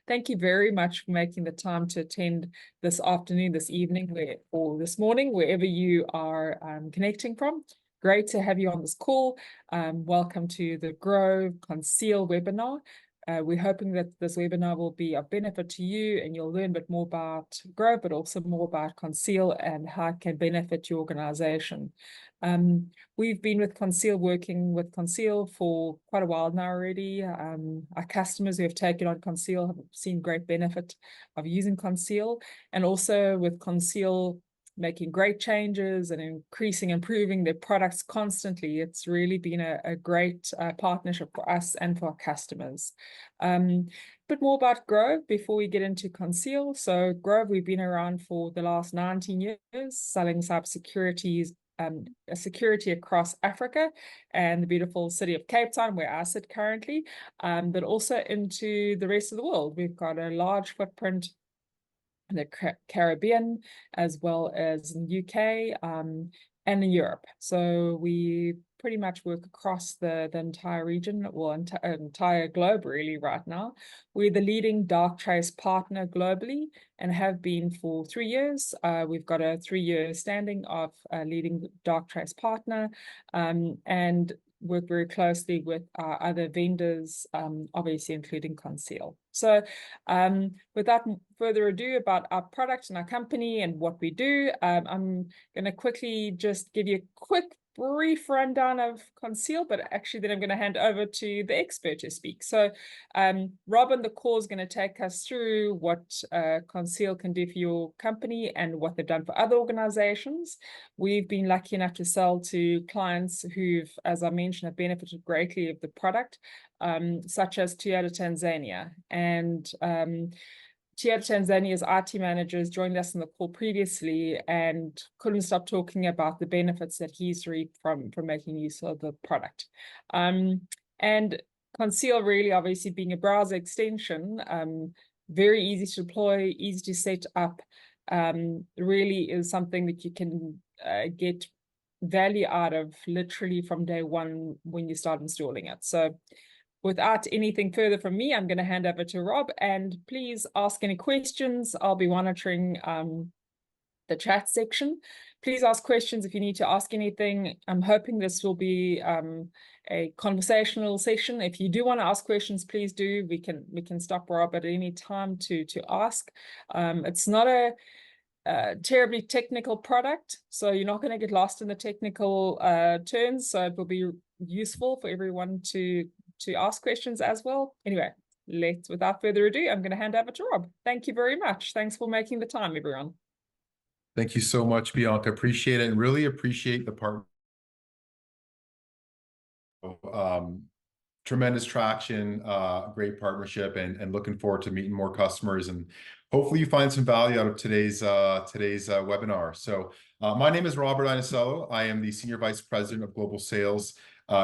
Thank you very much for making the time to attend this afternoon, this evening, or this morning, wherever you are connecting from. Great to have you on this call. Welcome to the Grow Conceal webinar. We're hoping that this webinar will be of benefit to you and you'll learn a bit more about Grow, but also more about Conceal and how it can benefit your organization. We've been working with Conceal for quite a while now already. Our customers who have taken on Conceal have seen great benefit of using Conceal, and also with Conceal making great changes and improving their products constantly. It's really been a great partnership for us and for our customers. Bit more about Grove before we get into Conceal. So Grove, we've been around for the last 19 years, selling cybersecurity security across Africa and the beautiful city of Cape Town, where I sit currently, but also into the rest of the world. We've got a large footprint in the Caribbean, as well as in the UK and in Europe. So we pretty much work across the entire region, or entire globe really right now. We're the leading Darktrace partner globally and have been for 3 years. We've got a 3-year standing of leading Darktrace partner, and work very closely with our other vendors, obviously including Conceal. So without further ado about our product and our company and what we do, I'm going to quickly just give you a quick brief rundown of Conceal, but actually then I'm going to hand over to the expert to speak. So Rob on the call is going to take us through what Conceal can do for your company and what they've done for other organizations. We've been lucky enough to sell to clients who've, as I mentioned, have benefited greatly of the product, such as Toyota Tanzania. And Toyota Tanzania's IT managers joined us in the call previously and couldn't stop talking about the benefits that he's reaped from making use of the product. And Conceal, really obviously being a browser extension, very easy to deploy, easy to set up, really is something that you can get value out of literally from day one when you start installing it. So without anything further from me, I'm going to hand over to Rob, and please ask any questions. I'll be monitoring the chat section. Please ask questions if you need to ask anything. I'm hoping this will be a conversational session. If you do want to ask questions, please do. We can stop Rob at any time to ask. It's not a terribly technical product, so you're not going to get lost in the technical terms. So it will be useful for everyone to ask questions as well. Anyway, without further ado, I'm going to hand over to Rob. Thank you very much. Thanks for making the time, everyone. Thank you so much, Bianca. Appreciate it, and really appreciate the part. Tremendous traction, great partnership, and looking forward to meeting more customers, and hopefully you find some value out of today's webinar. So my name is Robert Inicello. I am the Senior Vice President of Global Sales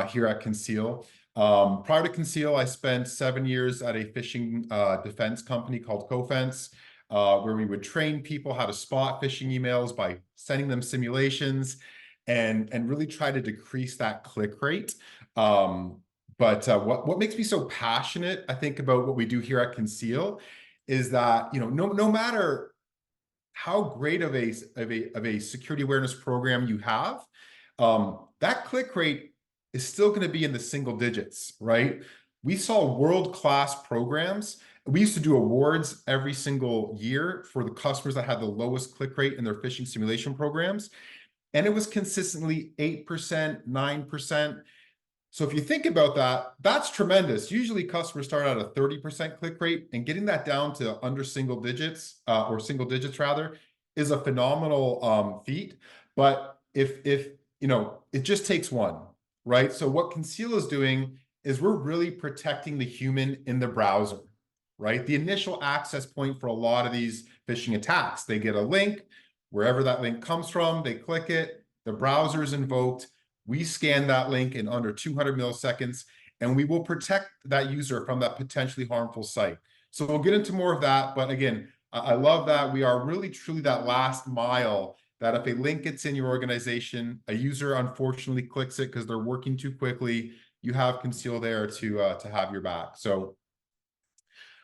here at Conceal. Prior to Conceal, I spent 7 years at a phishing defense company called Cofense, where we would train people how to spot phishing emails by sending them simulations and really try to decrease that click rate. But what makes me so passionate, I think, about what we do here at Conceal is that, you know, no matter how great of a security awareness program you have, that click rate is still going to be in the single digits, right? We saw world-class programs. We used to do awards every single year for the customers that had the lowest click rate in their phishing simulation programs. And it was consistently 8%, 9%. So if you think about that, that's tremendous. Usually customers start at a 30% click rate, and getting that down to under single digits, or single digits rather, is a phenomenal feat. But if you know, it just takes one, right? So what Conceal is doing is we're really protecting the human in the browser, right? The initial access point for a lot of these phishing attacks. They get a link, wherever that link comes from, they click it, the browser is invoked. We scan that link in under 200 milliseconds, and we will protect that user from that potentially harmful site. So we'll get into more of that. But again, I love that we are really truly that last mile, that if a link gets in your organization, a user unfortunately clicks it because they're working too quickly, you have Conceal there to have your back. So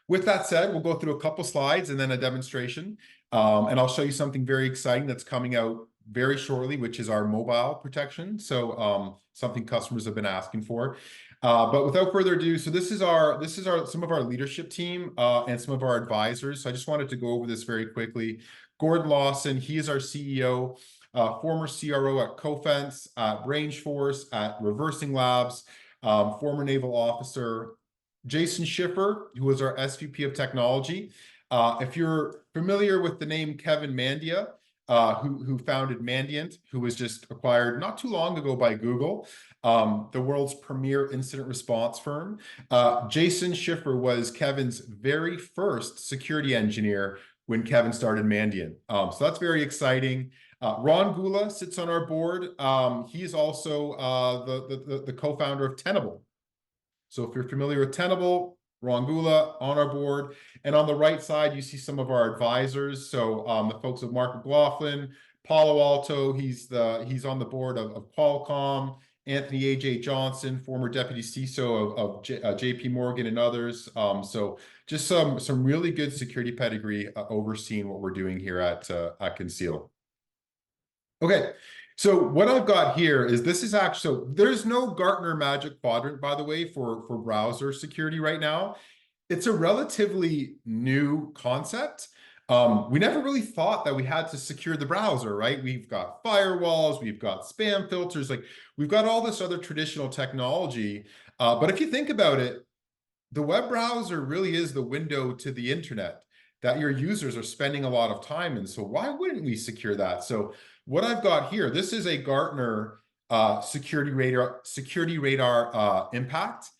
With that said, we'll go through a couple slides and then a demonstration. And I'll show you something very exciting that's coming out very shortly, which is our mobile protection. So something customers have been asking for. But without further ado, so this is some of our leadership team and some of our advisors. So I just wanted to go over this very quickly. Gordon Lawson, he is our CEO, former CRO at Cofense, at Range Force, at Reversing Labs, former naval officer. Jason Schiffer, who was our SVP of Technology. If you're familiar with the name Kevin Mandia, who founded Mandiant, who was just acquired not too long ago by Google, the world's premier incident response firm. Jason Schiffer was Kevin's very first security engineer when Kevin started Mandiant. So that's very exciting. Ron Gula sits on our board. He is also the co-founder of Tenable. So if you're familiar with Tenable, Ron Gula on our board. And on the right side, you see some of our advisors. So the folks of Mark McLaughlin, Palo Alto, he's on the board of Qualcomm, Anthony A.J. Johnson, former deputy CISO of JP Morgan and others. So just some really good security pedigree overseeing what we're doing here at Conceal. Okay. So what I've got here is this is actually, so there's no Gartner Magic Quadrant, by the way, for browser security right now. It's a relatively new concept. We never really thought that we had to secure the browser, right? We've got firewalls, we've got spam filters, like we've got all this other traditional technology. But if you think about it, the web browser really is the window to the internet that your users are spending a lot of time in. So why wouldn't we secure that? So what I've got here, this is a Gartner Security Radar impact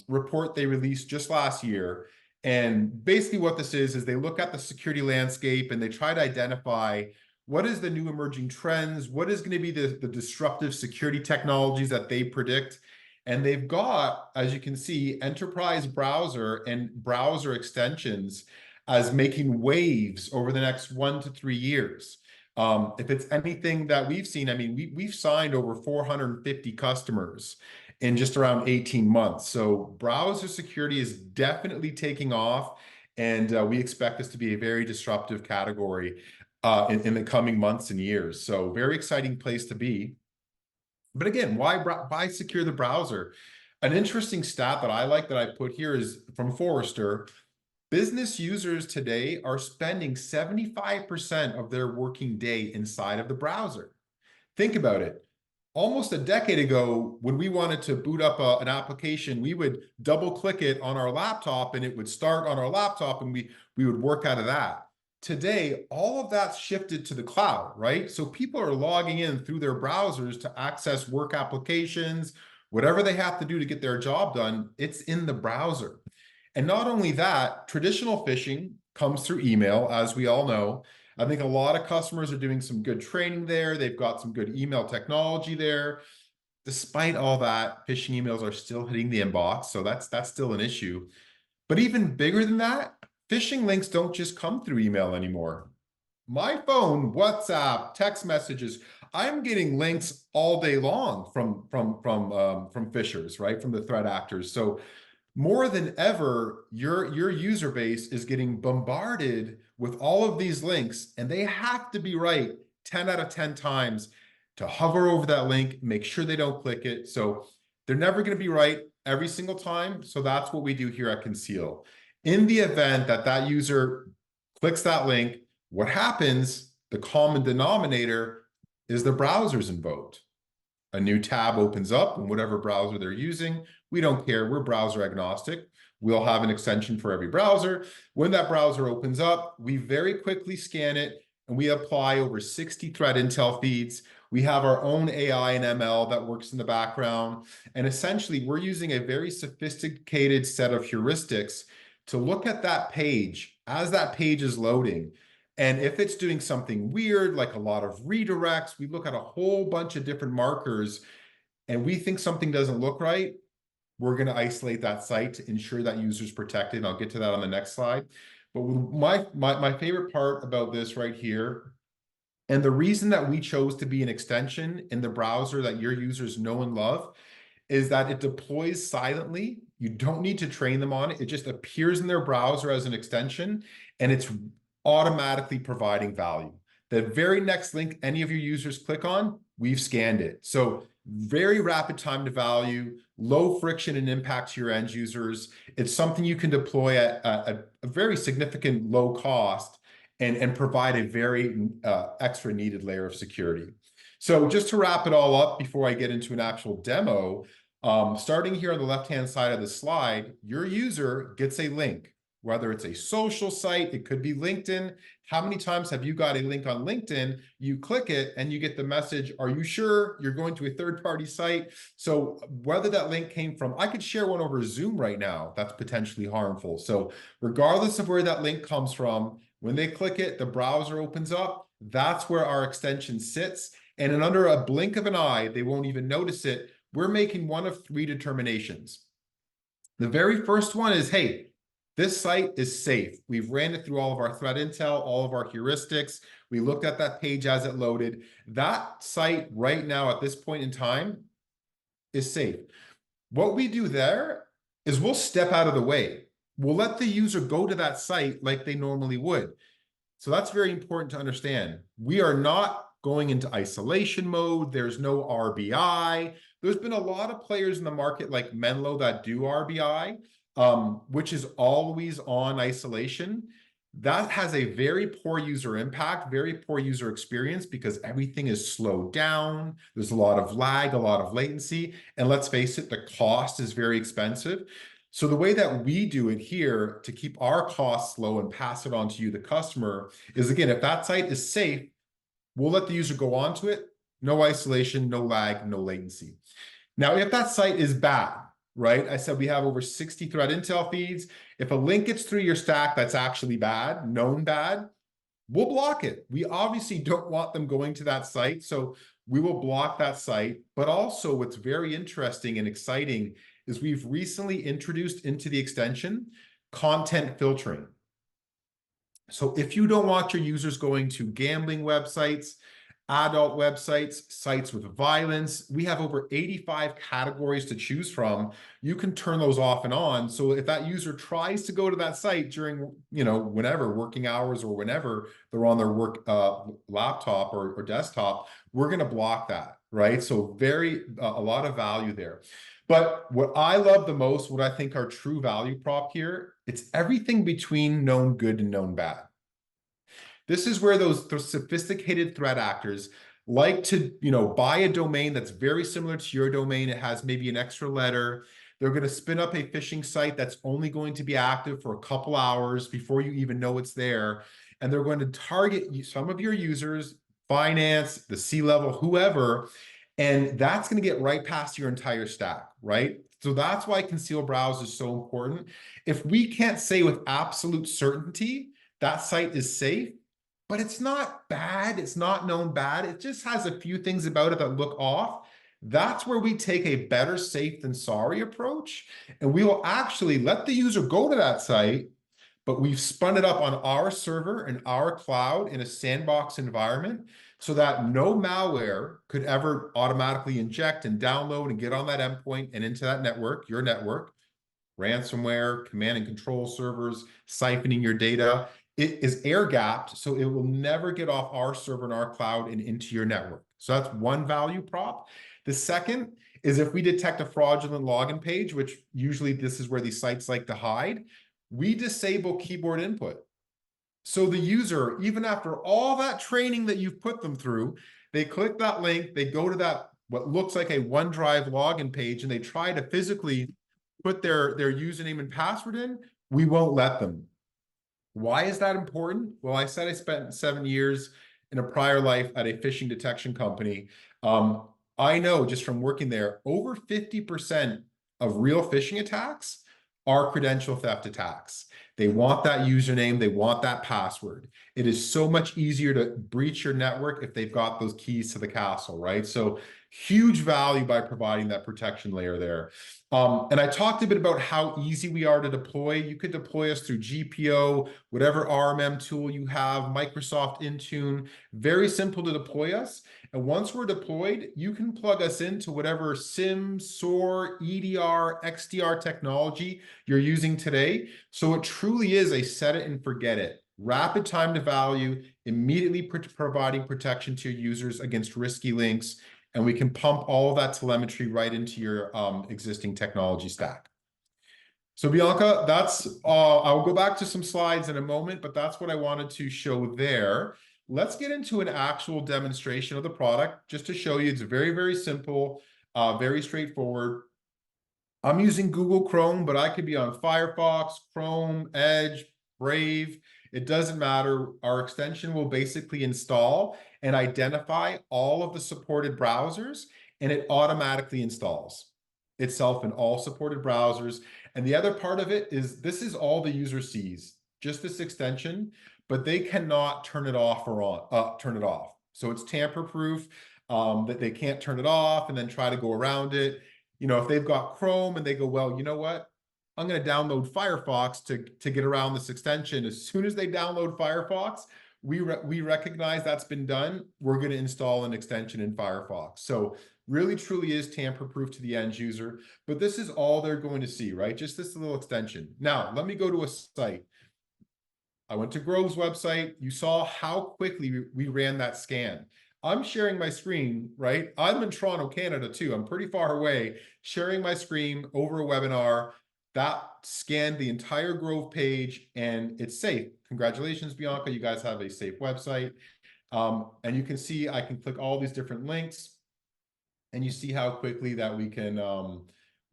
report they released just last year. And basically what this is they look at the security landscape and they try to identify what is the new emerging trends, what is going to be the disruptive security technologies that they predict. And they've got, as you can see, enterprise browser and browser extensions as making waves over the next 1 to 3 years. If it's anything that we've seen, I mean, we've signed over 450 customers in just around 18 months. So browser security is definitely taking off, and we expect this to be a very disruptive category in the coming months and years. So very exciting place to be. But again, why secure the browser? An interesting stat that I like that I put here is from Forrester. Business users today are spending 75% of their working day inside of the browser. Think about it. Almost a decade ago, when we wanted to boot up an application, we would double click it on our laptop and it would start on our laptop and we would work out of that. Today, all of that's shifted to the cloud, right? So people are logging in through their browsers to access work applications, whatever they have to do to get their job done, it's in the browser. And not only that, traditional phishing comes through email, as we all know. I think a lot of customers are doing some good training there. They've got some good email technology there. Despite all that, phishing emails are still hitting the inbox. So that's still an issue. But even bigger than that, phishing links don't just come through email anymore. My phone, WhatsApp, text messages, I'm getting links all day long from phishers, right? From the threat actors. So more than ever, your user base is getting bombarded with all of these links, and they have to be right 10 out of 10 times to hover over that link, make sure they don't click it. So they're never going to be right every single time. So that's what we do here at Conceal. In the event that that user clicks that link, what happens, the common denominator is the browser's invoked. A new tab opens up in whatever browser they're using. We don't care. We're browser agnostic. We'll have an extension for every browser. When that browser opens up, we very quickly scan it and we apply over 60 threat intel feeds. We have our own AI and ML that works in the background. And essentially, we're using a very sophisticated set of heuristics to look at that page as that page is loading. And if it's doing something weird, like a lot of redirects, we look at a whole bunch of different markers and we think something doesn't look right, we're going to isolate that site to ensure that user's protected. And I'll get to that on the next slide. But my favorite part about this right here, and the reason that we chose to be an extension in the browser that your users know and love, is that it deploys silently You don't need to train them on it. It just appears in their browser as an extension, and it's automatically providing value. The very next link any of your users click on, we've scanned it. So very rapid time to value, low friction and impact to your end users. It's something you can deploy at a very significant low cost and provide a very extra needed layer of security. So just to wrap it all up before I get into an actual demo, starting here on the left-hand side of the slide, your user gets a link, whether it's a social site, it could be LinkedIn. How many times have you got a link on LinkedIn? You click it and you get the message, are you sure you're going to a third-party site? So whether that link came from, I could share one over Zoom right now, that's potentially harmful. So regardless of where that link comes from, when they click it, the browser opens up, that's where our extension sits. And in under a blink of an eye, they won't even notice it. We're making one of 3 determinations. The very first one is, hey, this site is safe. We've ran it through all of our threat intel, all of our heuristics. We looked at that page as it loaded. That site right now at this point in time is safe. What we do there is we'll step out of the way. We'll let the user go to that site like they normally would. So that's very important to understand. We are not going into isolation mode. There's no RBI. There's been a lot of players in the market like Menlo that do RBI, which is always on isolation. That has a very poor user impact, very poor user experience because everything is slowed down. There's a lot of lag, a lot of latency. And let's face it, the cost is very expensive. So the way that we do it here to keep our costs low and pass it on to you, the customer, is again, if that site is safe, we'll let the user go onto it. No isolation, no lag, no latency. Now, if that site is bad, right? I said we have over 60 threat intel feeds. If a link gets through your stack that's actually bad, known bad, we'll block it. We obviously don't want them going to that site, so we will block that site. But also what's very interesting and exciting is we've recently introduced into the extension content filtering. So if you don't want your users going to gambling websites, adult websites, sites with violence, we have over 85 categories to choose from. You can turn those off and on. So if that user tries to go to that site during, whenever, working hours or whenever they're on their work laptop or desktop, we're going to block that, right? So a lot of value there. But what I love the most, what I think our true value prop here, it's everything between known good and known bad. This is where those sophisticated threat actors like to, buy a domain that's very similar to your domain. It has maybe an extra letter. They're going to spin up a phishing site that's only going to be active for a couple hours before you even know it's there. And they're going to target some of your users, finance, the C-level, whoever, and that's going to get right past your entire stack, right? So that's why Conceal Browse is so important. If we can't say with absolute certainty that site is safe, but it's not bad, it's not known bad, it just has a few things about it that look off, that's where we take a better safe than sorry approach. And we will actually let the user go to that site, but we've spun it up on our server and our cloud in a sandbox environment so that no malware could ever automatically inject and download and get on that endpoint and into that network, your network, ransomware, command and control servers, siphoning your data. It is air-gapped, so it will never get off our server and our cloud and into your network. So that's one value prop. The second is if we detect a fraudulent login page, which usually this is where these sites like to hide, we disable keyboard input. So the user, even after all that training that you've put them through, they click that link, they go to that, what looks like a OneDrive login page, and they try to physically put their username and password in, we won't let them. Why is that important? Well, I said I spent 7 years in a prior life at a phishing detection company. I know just from working there, over 50% of real phishing attacks are credential theft attacks. They want that username, they want that password. It is so much easier to breach your network if they've got those keys to the castle, right? So huge value by providing that protection layer there. And I talked a bit about how easy we are to deploy. You could deploy us through GPO, whatever RMM tool you have, Microsoft Intune, very simple to deploy us. And once we're deployed, you can plug us into whatever SIM, SOAR, EDR, XDR technology you're using today. So it truly is a set it and forget it. Rapid time to value, immediately providing protection to your users against risky links, and we can pump all of that telemetry right into your existing technology stack. So Bianca, that's, I'll go back to some slides in a moment, but that's what I wanted to show there. Let's get into an actual demonstration of the product, just to show you it's very, very simple, very straightforward. I'm using Google Chrome, but I could be on Firefox, Chrome, Edge, Brave. It doesn't matter. Our extension will basically install and identify all of the supported browsers, and it automatically installs itself in all supported browsers. And the other part of it is this is all the user sees, just this extension, but they cannot turn it off or on, turn it off. So it's tamper-proof, that they can't turn it off and then try to go around it. You know, if they've got Chrome and they go, well, you know what? I'm going to download Firefox to get around this extension. As soon as they download Firefox, we recognize that's been done. We're going to install an extension in Firefox. So really, truly is tamper-proof to the end user. But this is all they're going to see, right? Just this little extension. Now, let me go to a site. I went to Grove's website. You saw how quickly we ran that scan. I'm sharing my screen, right? I'm in Toronto, Canada too. I'm pretty far away, sharing my screen over a webinar. That scanned the entire Grove page and it's safe. Congratulations, Bianca. You guys have a safe website. And you can see I can click all these different links and you see how quickly that we can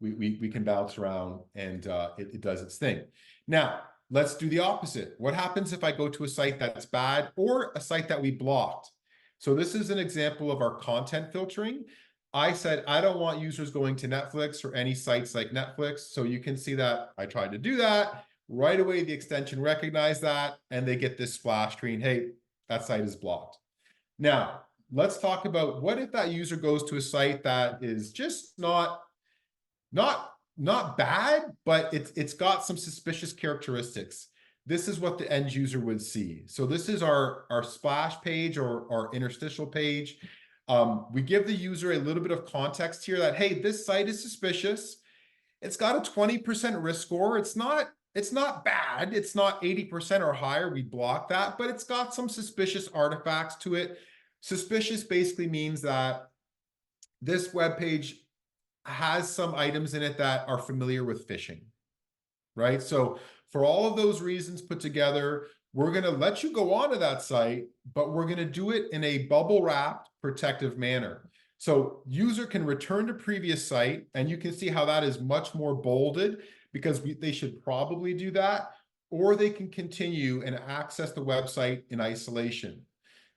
we can bounce around and it does its thing. Now, let's do the opposite. What happens if I go to a site that's bad or a site that we blocked? So this is an example of our content filtering. I said, I don't want users going to Netflix or any sites like Netflix. So you can see that I tried to do that. Right away, the extension recognized that and they get this splash screen. Hey, that site is blocked. Now, let's talk about what if that user goes to a site that is just not bad, but it's got some suspicious characteristics. This is what the end user would see. So this is our splash page or our interstitial page. We give the user a little bit of context here that, hey, this site is suspicious. It's got a 20% risk score. It's not bad. It's not 80% or higher. We block that, but it's got some suspicious artifacts to it. Suspicious basically means that this web page has some items in it that are familiar with phishing, right? So for all of those reasons put together, we're going to let you go onto that site, but we're going to do it in a bubble wrapped protective manner. So user can return to previous site, and you can see how that is much more bolded because they should probably do that, or they can continue and access the website in isolation.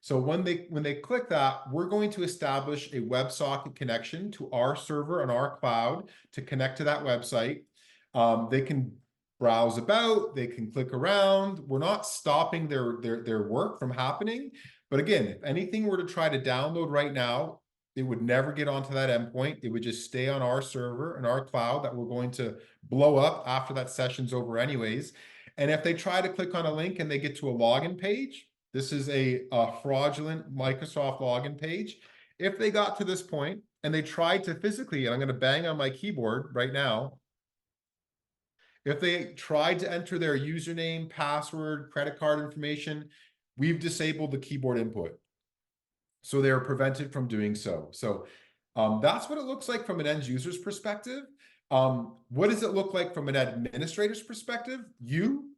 So when they click that, we're going to establish a WebSocket connection to our server on our cloud to connect to that website. They can browse about, they can click around. We're not stopping their work from happening. But again, if anything were to try to download right now, it would never get onto that endpoint. It would just stay on our server and our cloud that we're going to blow up after that session's over anyways. And if they try to click on a link and they get to a login page, this is a fraudulent Microsoft login page. If they got to this point and they tried to physically, and I'm going to bang on my keyboard right now, if they tried to enter their username, password, credit card information, we've disabled the keyboard input. So they're prevented from doing so. So that's what it looks like from an end user's perspective. What does it look like from an administrator's perspective? You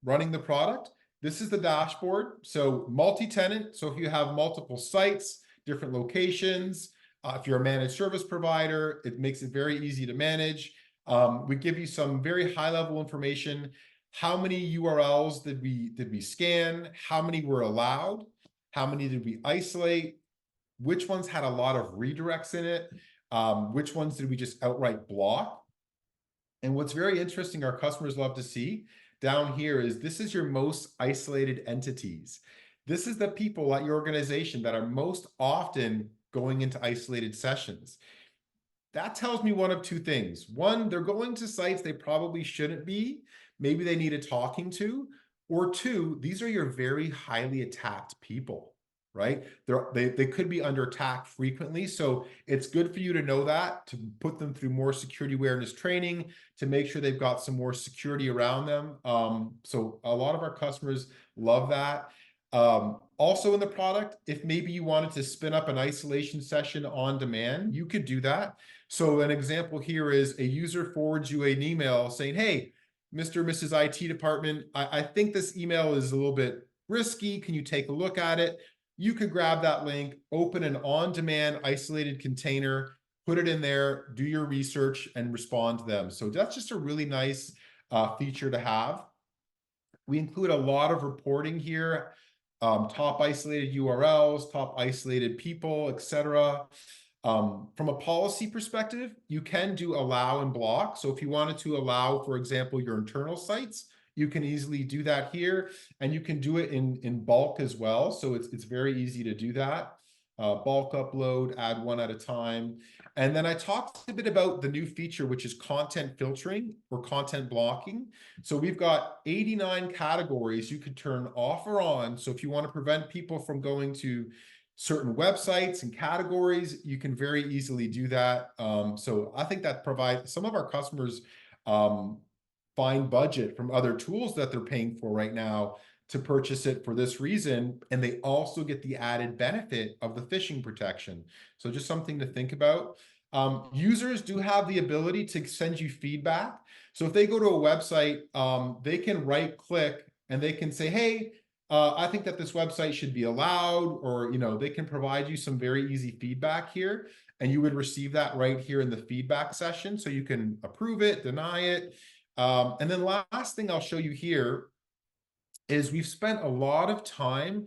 running the product. This is the dashboard. So multi-tenant. So if you have multiple sites, different locations, if you're a managed service provider, it makes it very easy to manage. We give you some very high-level information. How many URLs did we scan? How many were allowed? How many did we isolate? Which ones had a lot of redirects in it? Which ones did we just outright block? And what's very interesting, our customers love to see down here is this is your most isolated entities. This is the people at your organization that are most often going into isolated sessions. That tells me one of two things. One, they're going to sites they probably shouldn't be. Maybe they need a talking to. Or two, these are your very highly attacked people, right? They could be under attack frequently. So it's good for you to know that, to put them through more security awareness training, to make sure they've got some more security around them. So a lot of our customers love that. Also in the product, if maybe you wanted to spin up an isolation session on demand, you could do that. So an example here is a user forwards you an email saying, hey, Mr. or Mrs. IT department, I think this email is a little bit risky. Can you take a look at it? You could grab that link, open an on-demand isolated container, put it in there, do your research, and respond to them. So that's just a really nice feature to have. We include a lot of reporting here, top isolated URLs, top isolated people, etc. From a policy perspective, you can do allow and block. So if you wanted to allow, for example, your internal sites, you can easily do that here, and you can do it in bulk as well. So it's very easy to do that. Bulk upload, add one at a time. And then I talked a bit about the new feature, which is content filtering or content blocking. So we've got 89 categories you could turn off or on. So if you want to prevent people from going to certain websites and categories, you can very easily do that. So I think that provides some of our customers find budget from other tools that they're paying for right now to purchase it for this reason, and they also get the added benefit of the phishing protection. So just something to think about. Users do have the ability to send you feedback. So if they go to a website, they can right click and they can say, hey, I think that this website should be allowed, or they can provide you some very easy feedback here, and you would receive that right here in the feedback session. So you can approve it, deny it. And then last thing I'll show you here is we've spent a lot of time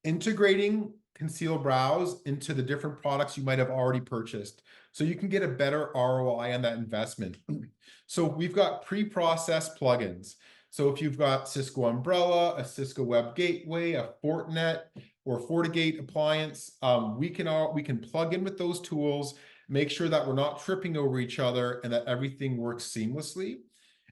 integrating Conceal Browse into the different products you might have already purchased, so you can get a better ROI on that investment. So we've got pre-processed plugins. So if you've got Cisco Umbrella, a Cisco Web Gateway, a Fortinet or FortiGate appliance, we can plug in with those tools, make sure that we're not tripping over each other and that everything works seamlessly.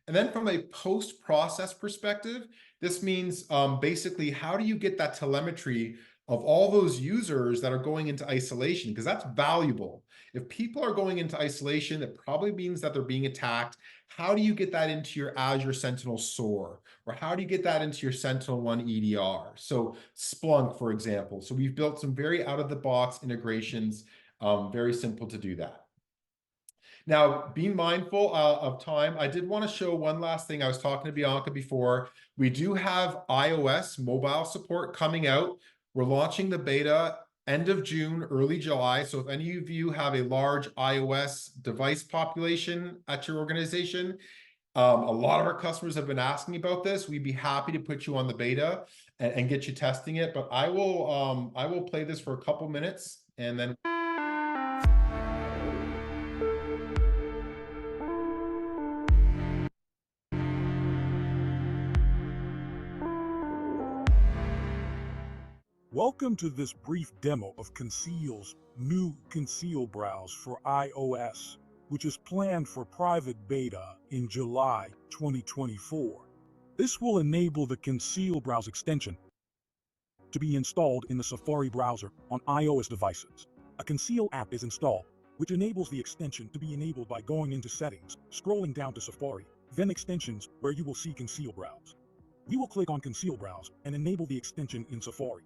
And then from a post-process perspective, this means basically, how do you get that telemetry of all those users that are going into isolation? Because that's valuable. If people are going into isolation, that probably means that they're being attacked. How do you get that into your Azure Sentinel SOAR? Or how do you get that into your Sentinel-1 EDR? So Splunk, for example. So we've built some very out-of-the-box integrations, very simple to do that. Now, being mindful of time, I did want to show one last thing. I was talking to Bianca before. We do have iOS mobile support coming out. We're launching the beta end of June, early July. So if any of you have a large iOS device population at your organization, a lot of our customers have been asking about this. We'd be happy to put you on the beta and get you testing it. But I will play this for a couple minutes and then. Welcome to this brief demo of Conceal's new Conceal Browse for iOS, which is planned for private beta in July 2024. This will enable the Conceal Browse extension to be installed in the Safari browser on iOS devices. A Conceal app is installed, which enables the extension to be enabled by going into Settings, scrolling down to Safari, then Extensions, where you will see Conceal Browse. We will click on Conceal Browse and enable the extension in Safari.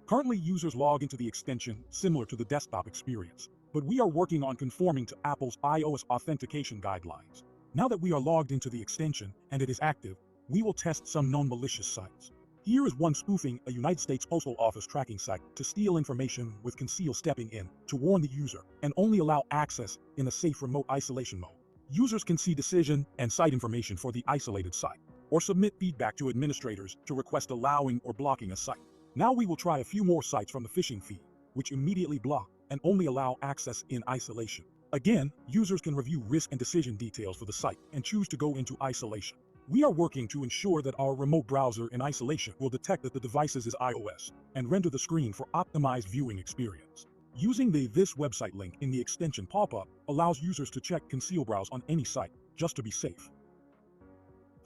Currently, users log into the extension similar to the desktop experience, but we are working on conforming to Apple's iOS authentication guidelines. Now that we are logged into the extension and it is active, we will test some known malicious sites. Here is one spoofing a United States Postal Office tracking site to steal information, with Conceal stepping in to warn the user and only allow access in a safe remote isolation mode. Users can see decision and site information for the isolated site, or submit feedback to administrators to request allowing or blocking a site. Now we will try a few more sites from the phishing feed, which immediately block and only allow access in isolation. Again, users can review risk and decision details for the site and choose to go into isolation. We are working to ensure that our remote browser in isolation will detect that the device is iOS and render the screen for optimized viewing experience. Using this website link in the extension pop-up allows users to check Conceal Browse on any site, just to be safe.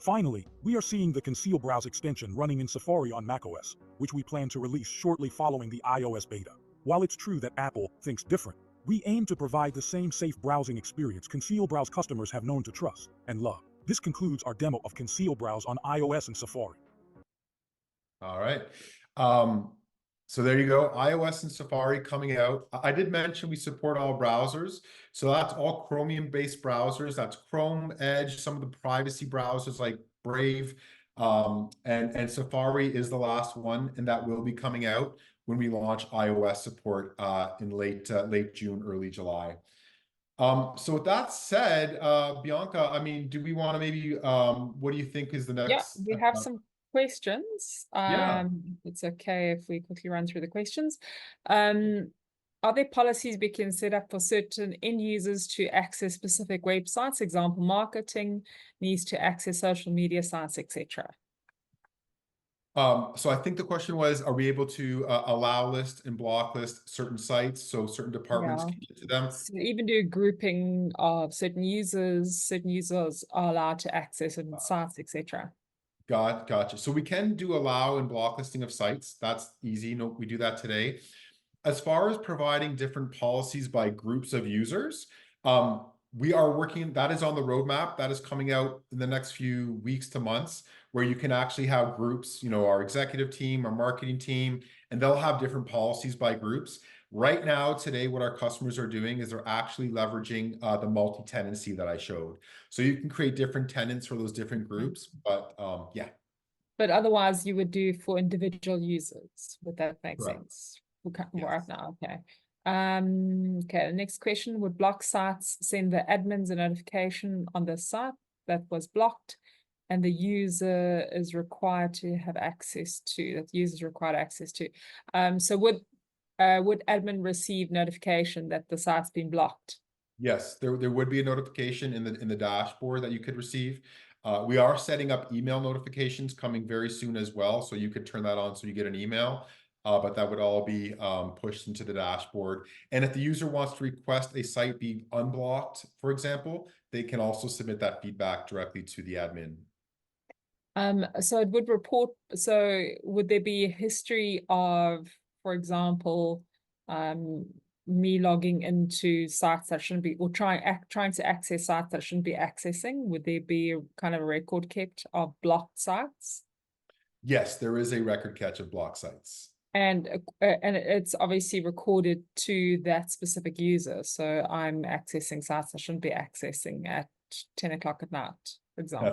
Finally, we are seeing the Conceal Browse extension running in Safari on macOS, which we plan to release shortly following the iOS beta. While it's true that Apple thinks different, we aim to provide the same safe browsing experience Conceal Browse customers have known to trust and love. This concludes our demo of Conceal Browse on iOS and Safari. All right. So there you go, iOS and Safari coming out. I did mention we support all browsers. So that's all Chromium-based browsers. That's Chrome, Edge, some of the privacy browsers like Brave, and Safari is the last one, and that will be coming out when we launch iOS support in late June, early July. So with that said, Bianca, I mean, do we want to maybe, what do you think is the next? Yeah, we have some questions. Yeah. It's okay if we quickly run through the questions. Are there policies we can set up for certain end users to access specific websites? Example, marketing needs to access social media sites, etc. So I think the question was, are we able to allow list and block list certain sites so certain departments can get to them? So even do grouping of certain users are allowed to access certain sites, etc. Gotcha. So we can do allow and block listing of sites. That's easy. No, we do that today. As far as providing different policies by groups of users, we are working, that is on the roadmap. That is coming out in the next few weeks to months, where you can actually have groups, our executive team, our marketing team, and they'll have different policies by groups. Right now, today, what our customers are doing is they're actually leveraging the multi-tenancy that I showed. So you can create different tenants for those different groups, but yeah. But otherwise, you would do for individual users. Would that make Correct. sense? Okay, Yes. right now, okay. Okay, the next question, would block sites send the admins a notification on the site that was blocked and the user is required to have access to, that the user is required access to? So would admin receive notification that the site's been blocked? Yes, there would be a notification in the dashboard that you could receive. We are setting up email notifications coming very soon as well, so you could turn that on so you get an email. But that would all be pushed into the dashboard. And if the user wants to request a site be unblocked, for example, they can also submit that feedback directly to the admin. So it would report, so would there be a history of, for example, me logging into sites that shouldn't be, or trying to access sites that shouldn't be accessing? Would there be a kind of a record kept of blocked sites? Yes, there is a record catch of blocked sites. And it's obviously recorded to that specific user. So I'm accessing sites I shouldn't be accessing at 10 o'clock at night, for example.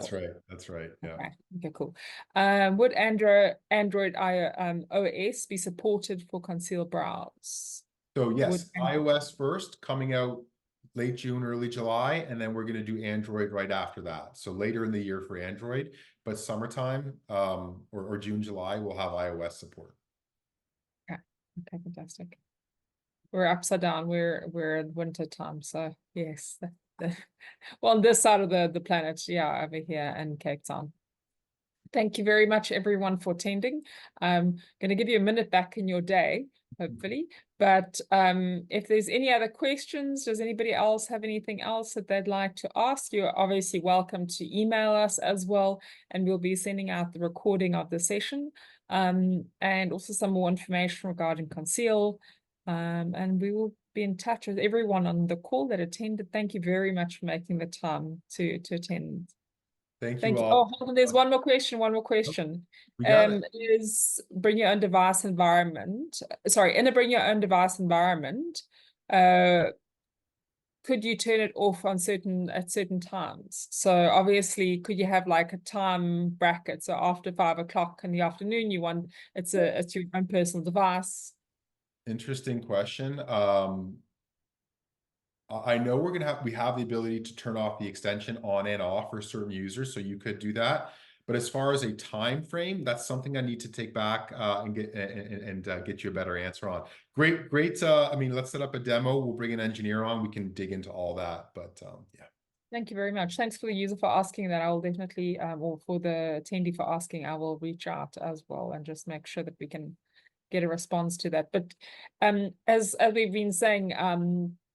That's right. Yeah. Okay, cool. Would Android OS be supported for Conceal Browse? So yes, iOS first, coming out late June, early July, and then we're going to do Android right after that. So later in the year for Android, but summertime or June, July, we'll have iOS support. Okay, fantastic. We're upside down. We're in winter time, so yes. Well, on this side of the planet, yeah, over here in Cape Town. Thank you very much, everyone, for attending. I'm going to give you a minute back in your day, hopefully. But if there's any other questions, does anybody else have anything else that they'd like to ask? You're obviously welcome to email us as well, and we'll be sending out the recording of the session and also some more information regarding Conceal. And we will be in touch with everyone on the call that attended. Thank you very much for making the time to attend. Thank you all. Oh, hold on, there's one more question. We got it. Is bring your own device environment, sorry, in a bring your own device environment, could you turn it off on at certain times? So obviously, could you have like a time bracket? So after 5 o'clock in the afternoon, you want it's your own personal device. Interesting question. I know we have the ability to turn off the extension on and off for certain users, so you could do that. But as far as a time frame, that's something I need to take back and get you a better answer on. Great. I mean, let's set up a demo. We'll bring an engineer on. We can dig into all that. But yeah. Thank you very much. Thanks for the user for asking that. I will definitely, or for the attendee for asking, I will reach out as well and just make sure that we can get a response to that. But as we've been saying,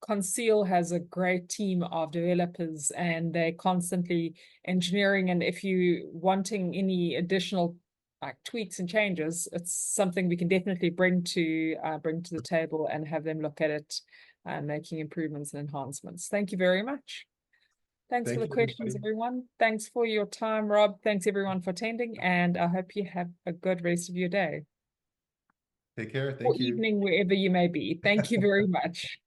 Conceal has a great team of developers, and they're constantly engineering. And if you wanting any additional like tweaks and changes, it's something we can definitely bring to the table and have them look at it, making improvements and enhancements. Thank you very much. Thanks for the questions, everyone. Thanks for your time, Rob. Thanks everyone for attending, and I hope you have a good rest of your day. Take care. Or Thank you. evening, wherever you may be. Thank you very much.